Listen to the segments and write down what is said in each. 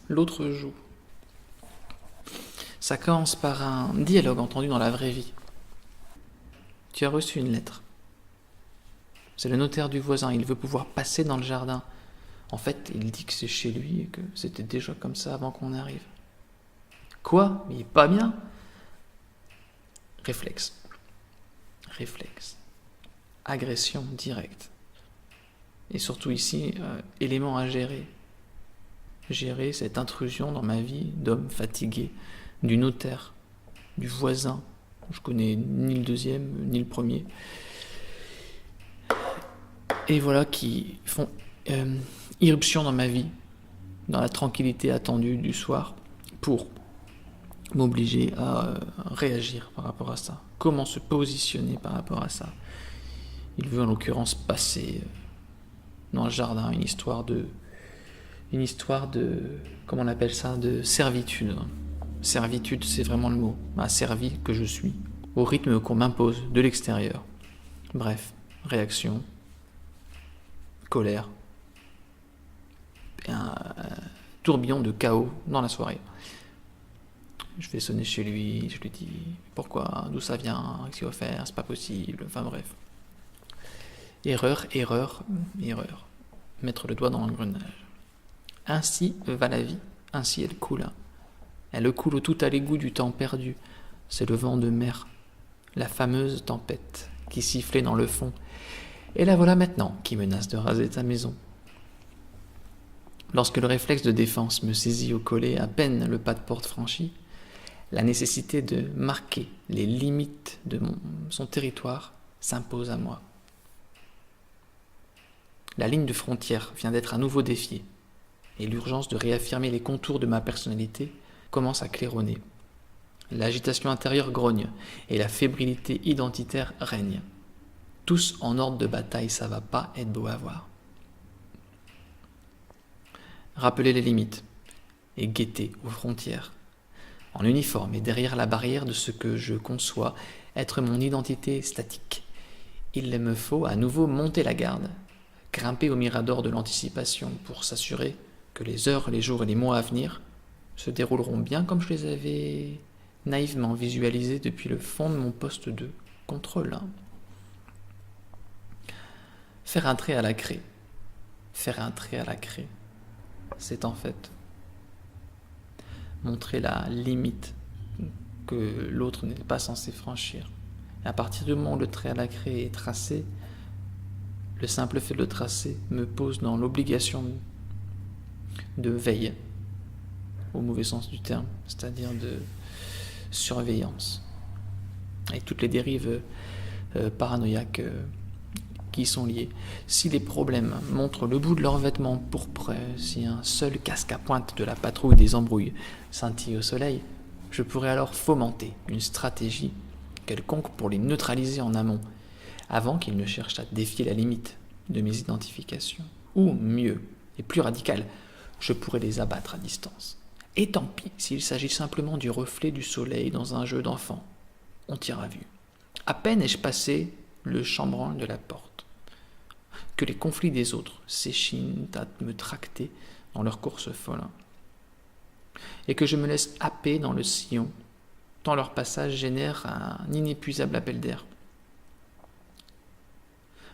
l'autre joue. Ça commence par un dialogue entendu dans la vraie vie. Tu as reçu une lettre. C'est le notaire du voisin, il veut pouvoir passer dans le jardin. En fait, il dit que c'est chez lui et que c'était déjà comme ça avant qu'on arrive. Quoi? Il est pas bien? Réflexe. Agression directe. Et surtout ici, élément à gérer. Gérer cette intrusion dans ma vie d'homme fatigué, du notaire, du voisin. Je connais ni le deuxième, ni le premier. Et voilà qui font irruption dans ma vie, dans la tranquillité attendue du soir, pour m'obliger à réagir par rapport à ça. Comment se positionner par rapport à ça. Il veut en l'occurrence passer dans le jardin une histoire de, comment on appelle ça, de servitude. Servitude, c'est vraiment le mot. Asservi que je suis, au rythme qu'on m'impose de l'extérieur. Bref, réaction, colère, et un tourbillon de chaos dans la soirée. Je vais sonner chez lui, je lui dis pourquoi, d'où ça vient, qu'est-ce qu'il va faire, c'est pas possible, enfin bref. Erreur. Mettre le doigt dans l'engrenage. Ainsi va la vie, ainsi elle coule. Elle coule tout à l'égout du temps perdu. C'est le vent de mer, la fameuse tempête qui sifflait dans le fond. Et la voilà maintenant qui menace de raser ta maison. Lorsque le réflexe de défense me saisit au collet à peine le pas de porte franchi, la nécessité de marquer les limites de son territoire s'impose à moi. La ligne de frontière vient d'être à nouveau défiée, et l'urgence de réaffirmer les contours de ma personnalité commence à claironner. L'agitation intérieure grogne, et la fébrilité identitaire règne. Tous en ordre de bataille, ça va pas être beau à voir. Rappeler les limites, et guetter aux frontières, en uniforme et derrière la barrière de ce que je conçois être mon identité statique. Il me faut à nouveau monter la garde, grimper au mirador de l'anticipation pour s'assurer que les heures, les jours et les mois à venir se dérouleront bien comme je les avais naïvement visualisés depuis le fond de mon poste de contrôle. Faire un trait à la craie. C'est en fait montrer la limite que l'autre n'est pas censé franchir. Et à partir du moment où le trait à la craie est tracé, le simple fait de le tracer me pose dans l'obligation de veille, au mauvais sens du terme, c'est-à-dire de surveillance. Et toutes les dérives paranoïaques qui y sont liées. Si les problèmes montrent le bout de leurs vêtements pourpres, si un seul casque à pointe de la patrouille des embrouilles scintille au soleil, je pourrais alors fomenter une stratégie quelconque pour les neutraliser en amont, avant qu'ils ne cherchent à défier la limite de mes identifications. Ou mieux, et plus radical, je pourrais les abattre à distance. Et tant pis s'il s'agit simplement du reflet du soleil dans un jeu d'enfant. On tire à vue. À peine ai-je passé le chambranle de la porte que les conflits des autres s'échinent à me tracter dans leur course folle, et que je me laisse happer dans le sillon, tant leur passage génère un inépuisable appel d'air.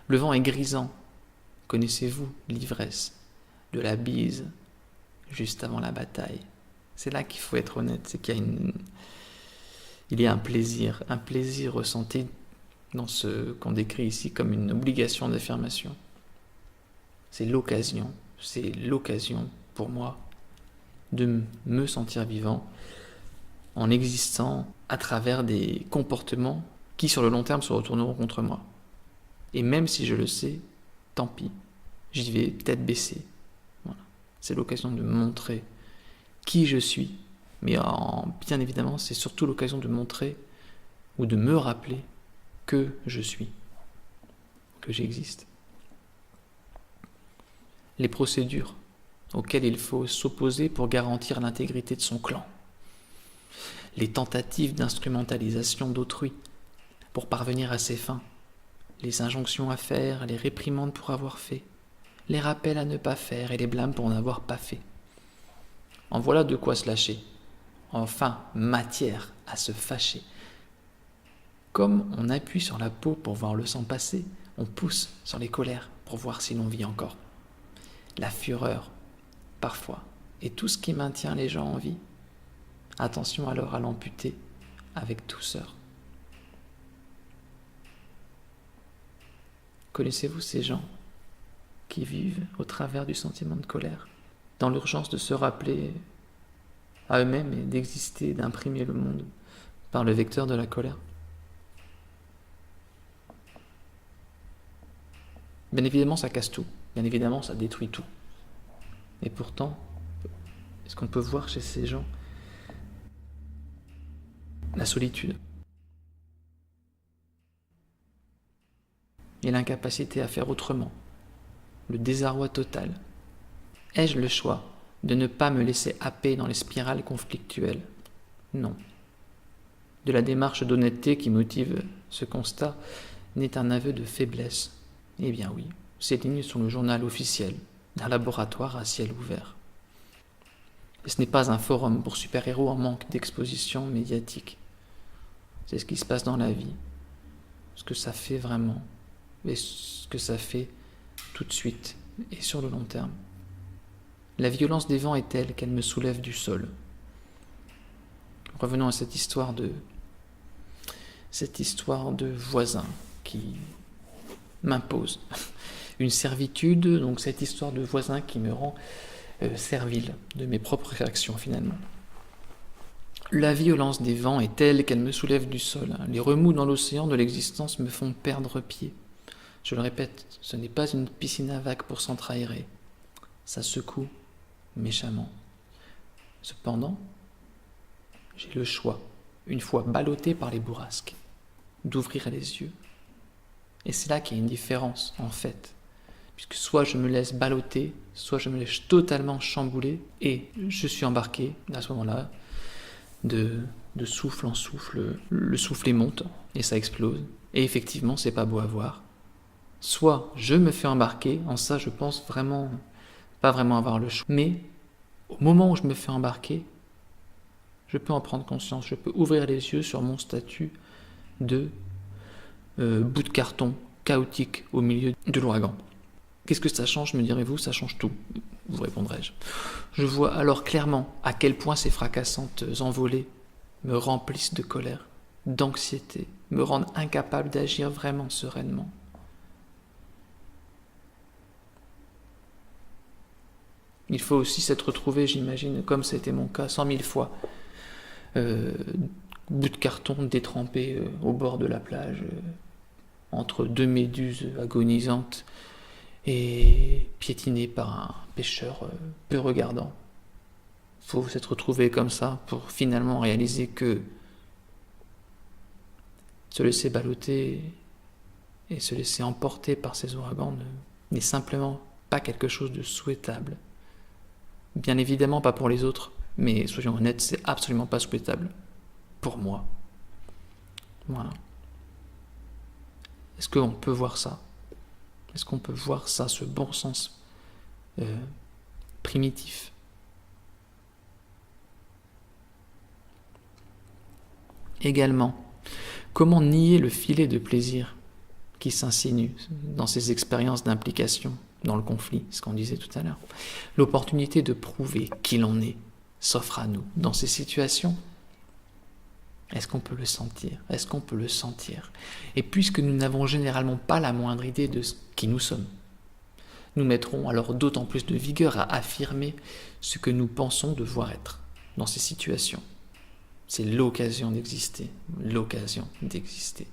Le vent est grisant. Connaissez-vous l'ivresse de la bise juste avant la bataille? C'est là qu'il faut être honnête, c'est qu'il y a un plaisir ressenti dans ce qu'on décrit ici comme une obligation d'affirmation. C'est l'occasion pour moi de me sentir vivant en existant à travers des comportements qui sur le long terme se retourneront contre moi. Et même si je le sais, tant pis, j'y vais tête baissée. Voilà. C'est l'occasion de montrer qui je suis, mais bien évidemment, c'est surtout l'occasion de montrer ou de me rappeler que je suis, que j'existe. Les procédures auxquelles il faut s'opposer pour garantir l'intégrité de son clan. Les tentatives d'instrumentalisation d'autrui pour parvenir à ses fins. Les injonctions à faire, les réprimandes pour avoir fait. Les rappels à ne pas faire et les blâmes pour n'avoir pas fait. En voilà de quoi se lâcher. Enfin, matière à se fâcher. Comme on appuie sur la peau pour voir le sang passer, on pousse sur les colères pour voir si l'on vit encore. La fureur, parfois, est tout ce qui maintient les gens en vie. Attention alors à l'amputer avec douceur. Connaissez-vous ces gens qui vivent au travers du sentiment de colère, dans l'urgence de se rappeler à eux-mêmes et d'exister, d'imprimer le monde par le vecteur de la colère? Bien évidemment, ça casse tout. Bien évidemment, ça détruit tout. Et pourtant, est-ce qu'on peut voir chez ces gens la solitude et l'incapacité à faire autrement, le désarroi total? Ai-je le choix de ne pas me laisser happer dans les spirales conflictuelles? Non. De la démarche d'honnêteté qui motive ce constat n'est un aveu de faiblesse. Eh bien oui, ces lignes sont le journal officiel d'un laboratoire à ciel ouvert. Et ce n'est pas un forum pour super-héros en manque d'exposition médiatique. C'est ce qui se passe dans la vie, ce que ça fait vraiment, et ce que ça fait tout de suite et sur le long terme. La violence des vents est telle qu'elle me soulève du sol. Revenons à cette histoire de voisin qui m'impose une servitude, donc cette histoire de voisin qui me rend servile de mes propres réactions finalement. La violence des vents est telle qu'elle me soulève du sol. Les remous dans l'océan de l'existence me font perdre pied. Je le répète, ce n'est pas une piscine à vagues pour s'entrahérer. Ça secoue méchamment. Cependant, j'ai le choix, une fois ballotté par les bourrasques, d'ouvrir les yeux. Et c'est là qu'il y a une différence, en fait. Puisque soit je me laisse balloter, soit je me laisse totalement chambouler, et je suis embarqué, à ce moment-là, de souffle en souffle, le soufflet monte, et ça explose. Et effectivement, c'est pas beau à voir. Soit je me fais embarquer, en ça je pense vraiment, pas vraiment avoir le choix. Mais, au moment où je me fais embarquer, je peux en prendre conscience, je peux ouvrir les yeux sur mon statut de bout de carton chaotique au milieu de l'ouragan. Qu'est-ce que ça change, me direz-vous? Ça change tout, vous répondrai-je. Je vois alors clairement à quel point ces fracassantes envolées me remplissent de colère, d'anxiété, me rendent incapable d'agir vraiment sereinement. Il faut aussi s'être retrouvé, j'imagine, comme c'était mon cas 100 000 fois, bout de carton détrempé au bord de la plage, entre deux méduses agonisantes et piétiné par un pêcheur peu regardant. Il faut s'être retrouvé comme ça pour finalement réaliser que se laisser balloter et se laisser emporter par ces ouragans n'est simplement pas quelque chose de souhaitable. Bien évidemment pas pour les autres, mais soyons honnêtes, c'est absolument pas souhaitable pour moi. Voilà. Est-ce qu'on peut voir ça? Est-ce qu'on peut voir ça, ce bon sens primitif? Également, comment nier le filet de plaisir qui s'insinue dans ces expériences d'implication dans le conflit, ce qu'on disait tout à l'heure? L'opportunité de prouver qui l'on est s'offre à nous dans ces situations. Est-ce qu'on peut le sentir? Est-ce qu'on peut le sentir? Et puisque nous n'avons généralement pas la moindre idée de ce qui nous sommes, nous mettrons alors d'autant plus de vigueur à affirmer ce que nous pensons devoir être dans ces situations. C'est l'occasion d'exister, l'occasion d'exister.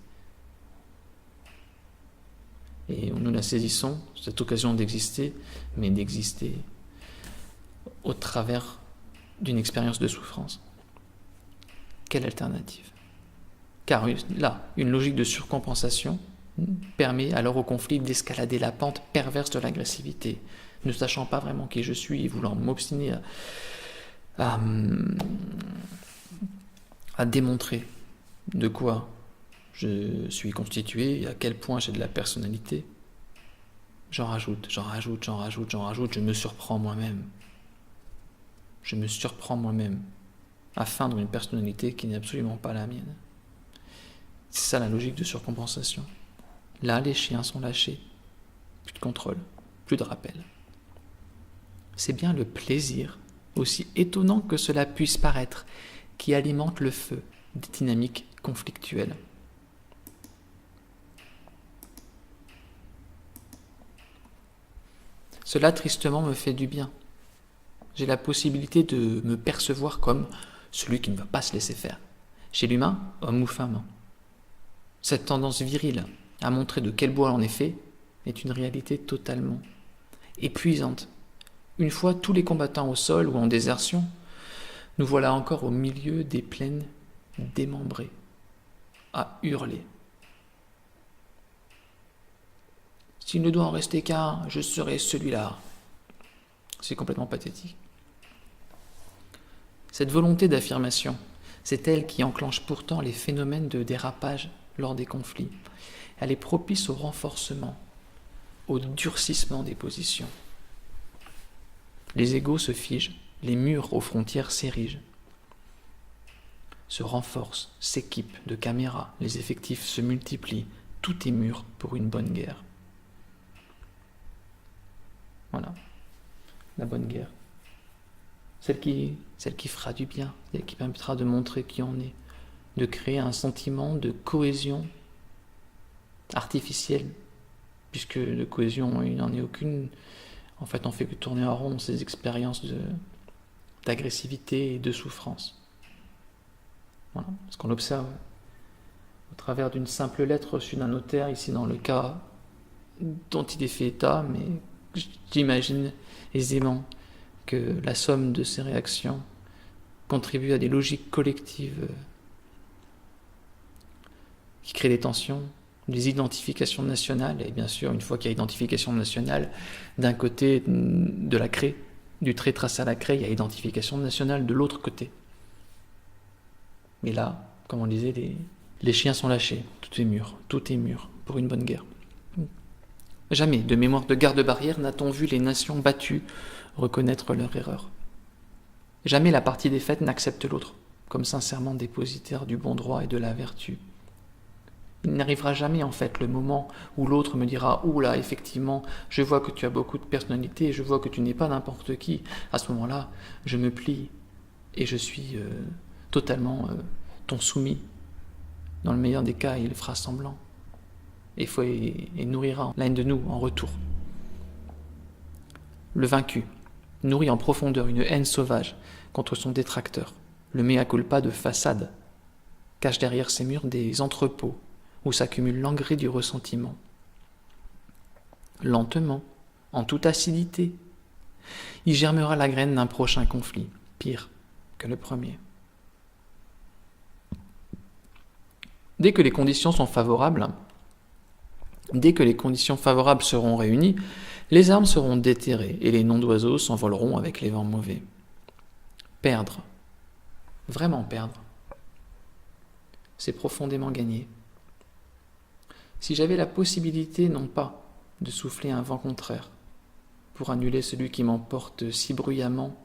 Et nous la saisissons, cette occasion d'exister, mais d'exister au travers d'une expérience de souffrance. Quelle alternative? Car là, une logique de surcompensation permet alors au conflit d'escalader la pente perverse de l'agressivité, ne sachant pas vraiment qui je suis et voulant m'obstiner à démontrer de quoi je suis constitué et à quel point j'ai de la personnalité. J'en rajoute, je me surprends moi-même. je me surprends moi-même à feindre une personnalité qui n'est absolument pas la mienne. C'est ça la logique de surcompensation. Là, les chiens sont lâchés. Plus de contrôle, plus de rappel. C'est bien le plaisir, aussi étonnant que cela puisse paraître, qui alimente le feu des dynamiques conflictuelles. Cela tristement me fait du bien. J'ai la possibilité de me percevoir comme celui qui ne va pas se laisser faire. Chez l'humain, homme ou femme. Cette tendance virile à montrer de quel bois on est fait est une réalité totalement épuisante. Une fois tous les combattants au sol ou en désertion, nous voilà encore au milieu des plaines démembrées, à hurler. S'il ne doit en rester qu'un, je serai celui-là. C'est complètement pathétique. Cette volonté d'affirmation, c'est elle qui enclenche pourtant les phénomènes de dérapage lors des conflits. Elle est propice au renforcement, au durcissement des positions. Les égos se figent, les murs aux frontières s'érigent, se renforcent, s'équipent de caméras, les effectifs se multiplient, tout est mûr pour une bonne guerre. Voilà, la bonne guerre. Celle qui fera du bien, celle qui permettra de montrer qui on est, de créer un sentiment de cohésion artificielle, puisque de cohésion il n'en est aucune. En fait, on fait que tourner en rond ces expériences d'agressivité et de souffrance. Voilà, ce qu'on observe au travers d'une simple lettre reçue d'un notaire, ici dans le cas dont il est fait état, mais j'imagine aisément que la somme de ces réactions contribue à des logiques collectives qui créent des tensions, des identifications nationales, et bien sûr, une fois qu'il y a identification nationale, d'un côté de la craie, du trait tracé à la craie, il y a identification nationale de l'autre côté. Mais là, comme on disait, les chiens sont lâchés, tout est mûr pour une bonne guerre. Jamais, de mémoire de garde-barrière, n'a-t-on vu les nations battues reconnaître leur erreur. Jamais la partie défaite n'accepte l'autre, comme sincèrement dépositaire du bon droit et de la vertu. Il n'arrivera jamais en fait le moment où l'autre me dira « Ouh là, effectivement, je vois que tu as beaucoup de personnalité, je vois que tu n'es pas n'importe qui. » À ce moment-là, je me plie et je suis totalement ton soumis. Dans le meilleur des cas, il fera semblant et nourrira la haine de nous en retour. Le vaincu nourrit en profondeur une haine sauvage contre son détracteur. Le mea culpa de façade cache derrière ses murs des entrepôts où s'accumule l'engrais du ressentiment. Lentement, en toute acidité, y germera la graine d'un prochain conflit, pire que le premier. Dès que les conditions sont favorables, dès que les conditions favorables seront réunies, les armes seront déterrées et les noms d'oiseaux s'envoleront avec les vents mauvais. Perdre, vraiment perdre, c'est profondément gagner. Si j'avais la possibilité, non pas de souffler un vent contraire pour annuler celui qui m'emporte si bruyamment,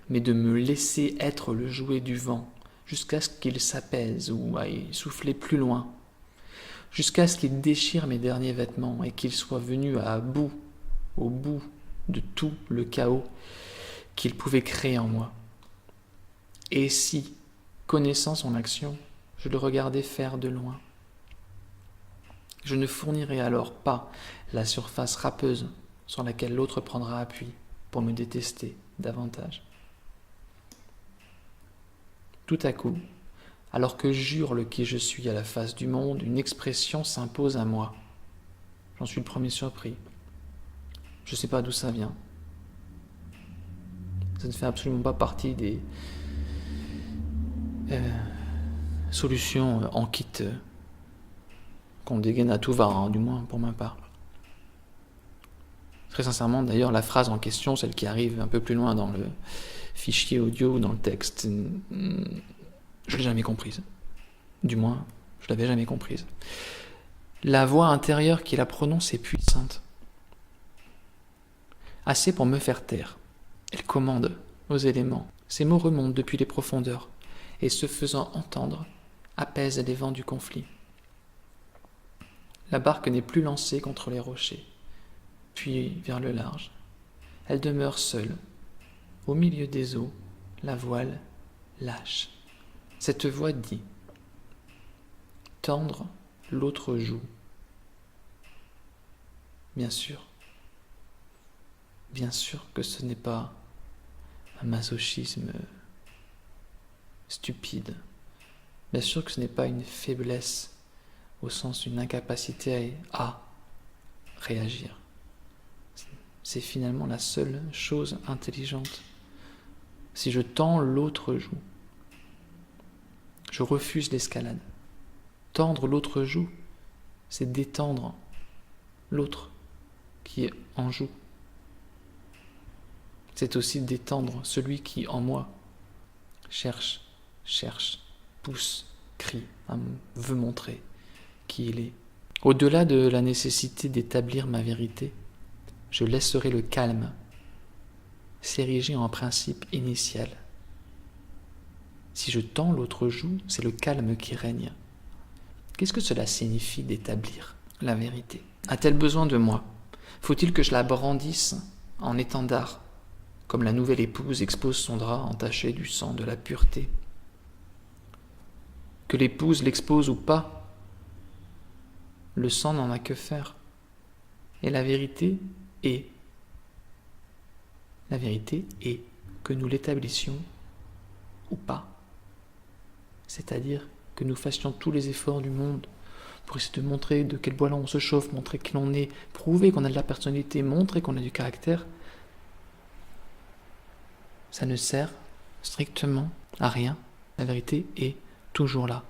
mais de me laisser être le jouet du vent jusqu'à ce qu'il s'apaise ou aille souffler plus loin, jusqu'à ce qu'il déchire mes derniers vêtements et qu'il soit venu au bout de tout le chaos qu'il pouvait créer en moi. Et si, connaissant son action, je le regardais faire de loin, je ne fournirais alors pas la surface râpeuse sur laquelle l'autre prendra appui pour me détester davantage. Tout à coup, alors que j'hurle qui je suis à la face du monde, une expression s'impose à moi. J'en suis le premier surpris. Je ne sais pas d'où ça vient. Ça ne fait absolument pas partie des solutions en kit qu'on dégaine à tout va, hein, du moins pour ma part. Très sincèrement, d'ailleurs, la phrase en question, celle qui arrive un peu plus loin dans le fichier audio ou dans le texte, je ne l'ai jamais comprise. Du moins, je ne l'avais jamais comprise. La voix intérieure qui la prononce est puissante. Assez pour me faire taire. Elle commande, aux éléments. Ces mots remontent depuis les profondeurs et, se faisant entendre, apaisent les vents du conflit. La barque n'est plus lancée contre les rochers, puis vers le large. Elle demeure seule. Au milieu des eaux, la voile lâche. Cette voix dit « Tendre l'autre joue ». Bien sûr que ce n'est pas un masochisme stupide. Bien sûr que ce n'est pas une faiblesse au sens d'une incapacité à réagir. C'est finalement la seule chose intelligente. Si je tends l'autre joue, je refuse l'escalade. Tendre l'autre joue, c'est détendre l'autre qui est en joue. C'est aussi détendre celui qui, en moi, cherche, pousse, crie, veut montrer qui il est. Au-delà de la nécessité d'établir ma vérité, je laisserai le calme s'ériger en principe initial. Si je tends l'autre joue, c'est le calme qui règne. Qu'est-ce que cela signifie d'établir la vérité? A-t-elle besoin de moi? Faut-il que je la brandisse en étendard, comme la nouvelle épouse expose son drap entaché du sang de la pureté? Que l'épouse l'expose ou pas, le sang n'en a que faire. Et la vérité est que nous l'établissions ou pas. C'est-à-dire que nous fassions tous les efforts du monde pour essayer de montrer de quel bois on se chauffe, montrer qui l'on est, prouver qu'on a de la personnalité, montrer qu'on a du caractère. Ça ne sert strictement à rien. La vérité est toujours là,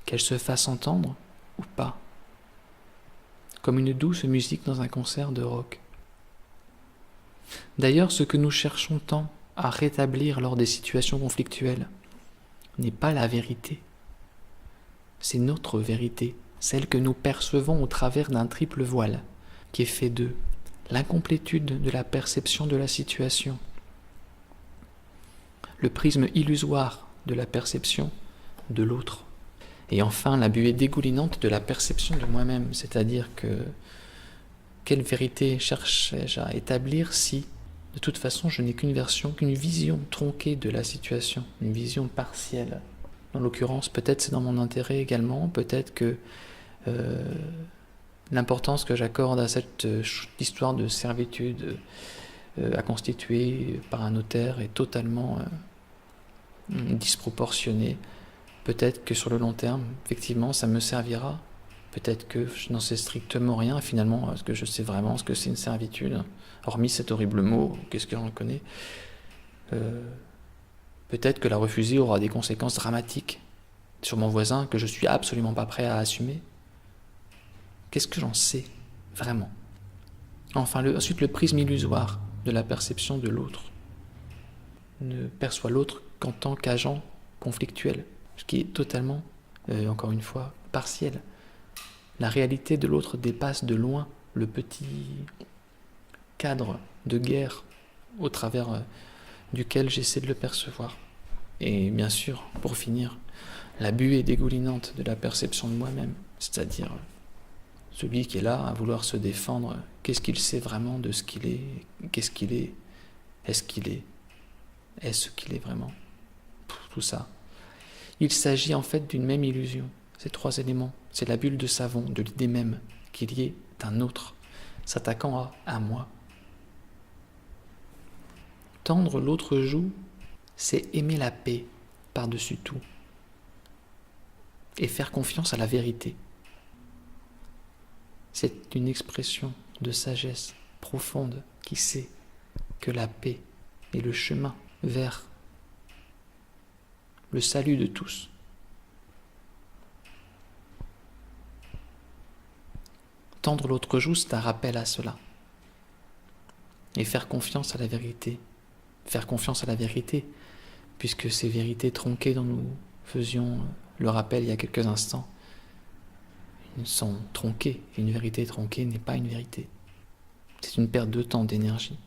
qu'elle se fasse entendre ou pas. Comme une douce musique dans un concert de rock. D'ailleurs, ce que nous cherchons tant à rétablir lors des situations conflictuelles n'est pas la vérité. C'est notre vérité, celle que nous percevons au travers d'un triple voile, qui est fait de l'incomplétude de la perception de la situation, le prisme illusoire de la perception de l'autre, et enfin la buée dégoulinante de la perception de moi-même, c'est-à-dire que quelle vérité cherchais-je à établir si, de toute façon, je n'ai qu'une vision tronquée de la situation, une vision partielle. Dans l'occurrence, peut-être c'est dans mon intérêt également, peut-être que l'importance que j'accorde à cette histoire de servitude à constituer par un notaire est totalement disproportionnée. Peut-être que sur le long terme, effectivement, ça me servira. Peut-être que je n'en sais strictement rien, finalement, est-ce que je sais vraiment ce que c'est une servitude, hormis cet horrible mot, qu'est-ce que j'en connais. Peut-être que la refuser aura des conséquences dramatiques sur mon voisin que je suis absolument pas prêt à assumer. Qu'est-ce que j'en sais, vraiment? Enfin, ensuite, le prisme illusoire de la perception de l'autre ne perçoit l'autre qu'en tant qu'agent conflictuel, ce qui est totalement, encore une fois, partiel. La réalité de l'autre dépasse de loin le petit cadre de guerre au travers duquel j'essaie de le percevoir. Et bien sûr, pour finir, la buée dégoulinante de la perception de moi-même, c'est-à-dire celui qui est là à vouloir se défendre, qu'est-ce qu'il sait vraiment de ce qu'il est, qu'est-ce qu'il est, est-ce qu'il est, est-ce qu'il est vraiment, tout ça. Il s'agit en fait d'une même illusion. Ces trois éléments, c'est la bulle de savon de l'idée même qu'il y ait un autre, s'attaquant à moi. Tendre l'autre joue, c'est aimer la paix par-dessus tout et faire confiance à la vérité. C'est une expression de sagesse profonde qui sait que la paix est le chemin vers le salut de tous. Tendre l'autre joue, c'est un rappel à cela. Et faire confiance à la vérité. Faire confiance à la vérité, puisque ces vérités tronquées dont nous faisions le rappel il y a quelques instants, sont tronquées. Une vérité tronquée n'est pas une vérité. C'est une perte de temps, d'énergie.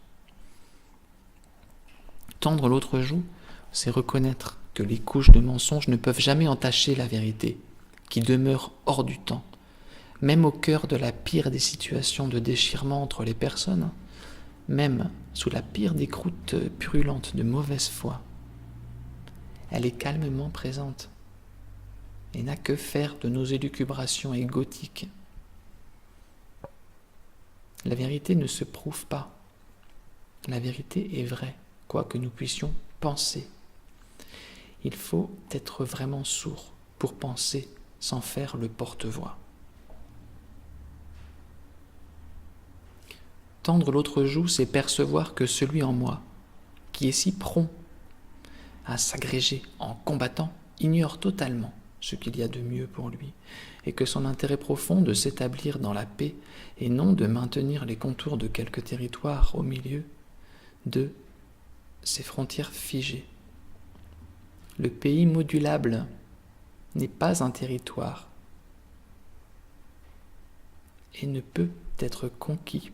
Tendre l'autre joue, c'est reconnaître que les couches de mensonges ne peuvent jamais entacher la vérité, qui demeure hors du temps, même au cœur de la pire des situations de déchirement entre les personnes, même sous la pire des croûtes purulentes de mauvaise foi. Elle est calmement présente et n'a que faire de nos élucubrations égotiques. La vérité ne se prouve pas. La vérité est vraie, quoi que nous puissions penser. Il faut être vraiment sourd pour penser sans faire le porte-voix. Tendre l'autre joue, c'est percevoir que celui en moi, qui est si prompt à s'agréger en combattant, ignore totalement ce qu'il y a de mieux pour lui, et que son intérêt profond de s'établir dans la paix et non de maintenir les contours de quelques territoires au milieu de ces frontières figées. Le pays modulable n'est pas un territoire et ne peut être conquis.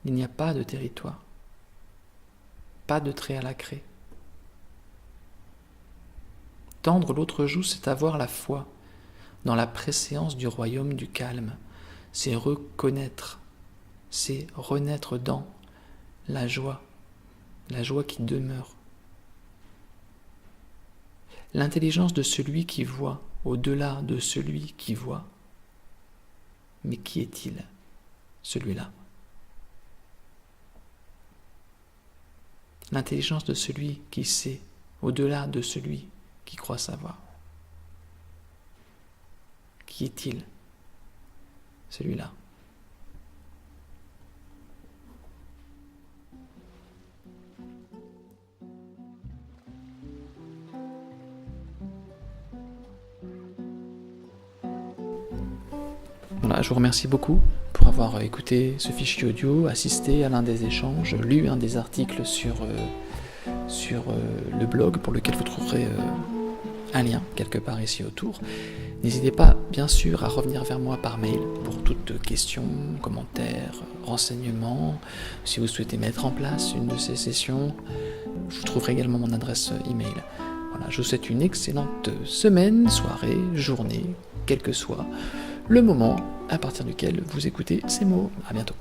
Il n'y a pas de territoire, pas de trait à la craie. Tendre l'autre joue, c'est avoir la foi dans la préséance du royaume du calme, c'est reconnaître, c'est renaître dans la joie qui demeure. L'intelligence de celui qui voit au-delà de celui qui voit. Mais qui est-il, celui-là ? L'intelligence de celui qui sait au-delà de celui qui croit savoir. Qui est-il, celui-là ? Voilà, je vous remercie beaucoup pour avoir écouté ce fichier audio, assisté à l'un des échanges, lu un des articles sur le blog pour lequel vous trouverez un lien quelque part ici autour. N'hésitez pas, bien sûr, à revenir vers moi par mail pour toute question, commentaire, renseignement. Si vous souhaitez mettre en place une de ces sessions, je vous trouverai également mon adresse email. Voilà, je vous souhaite une excellente semaine, soirée, journée, quel que soit le moment à partir duquel vous écoutez ces mots. À bientôt.